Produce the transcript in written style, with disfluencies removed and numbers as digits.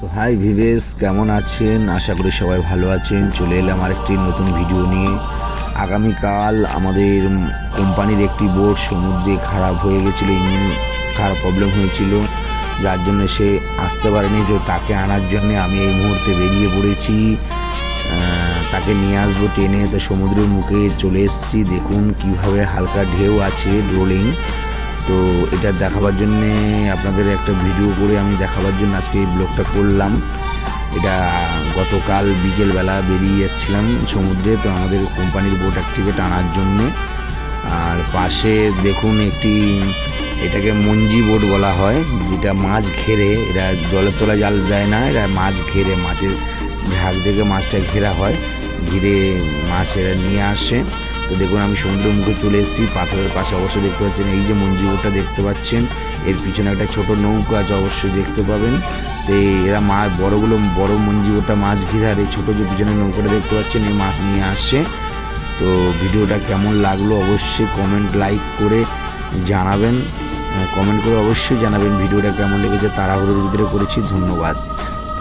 তো হাই ভিভেস, কেমন আছেন? আশা করি সবাই ভালো আছেন। চলে এলাম আরেকটি নতুন ভিডিও নিয়ে। আগামীকাল আমাদের কোম্পানির একটি বোট সমুদ্রে খারাপ হয়ে গেছিলো, ইঞ্জিন খারাপ প্রবলেম হয়েছিল, যার জন্য সে আসতে পারেনি। তো তাকে আনার জন্যে আমি এই মুহূর্তে বেরিয়ে পড়েছি। তাকে নিয়ে আসবো টেনে। তো সমুদ্রের মুখে চলে এসেছি। দেখুন কিভাবে হালকা ঢেউ আছে, রোলিং। তো এটা দেখাবার জন্যে আপনাদের একটা ভিডিও করে আমি দেখাবার জন্য আজকে এই ব্লগটা করলাম। এটা গতকাল বিকেলবেলা বেরিয়ে যাচ্ছিলাম সমুদ্রে, তো আমাদের কোম্পানির বোট অ্যাক্টিভেট আনার জন্যে। আর পাশে দেখুন এটাকে মঞ্জি বোট বলা হয়, যেটা মাছ ঘেরে, এরা জলের তলায় জাল দেয় না, এরা মাছ ঘেরে, মাছের ঝাঁক থেকে মাছটা ঘেরা হয়, ঘিরে মাছ এরা নিয়ে আসে। তো দেখুন আমি সমুদ্রের মুখে চলে এসেছি। পাথরের পাশে অবশ্যই দেখতে পাচ্ছেন এই যে মঞ্জি বোটটা দেখতে পাচ্ছেন, এর পিছনে একটা ছোট নৌকা আছে, অবশ্যই দেখতে পাবেন। তো এরা মাছ বড় মঞ্জি বোটটা মাছ ঘিরে, আর এই ছোটো যে পিছনে নৌকাটা দেখতে পাচ্ছেন, এই মাছ নিয়ে আসছে। তো ভিডিওটা কেমন লাগলো অবশ্যই কমেন্ট লাইক করে জানাবেন, কমেন্ট করে অবশ্যই জানাবেন ভিডিওটা কেমন লেগেছে। তাড়াহুড়োর ভিতরে করেছি। ধন্যবাদ।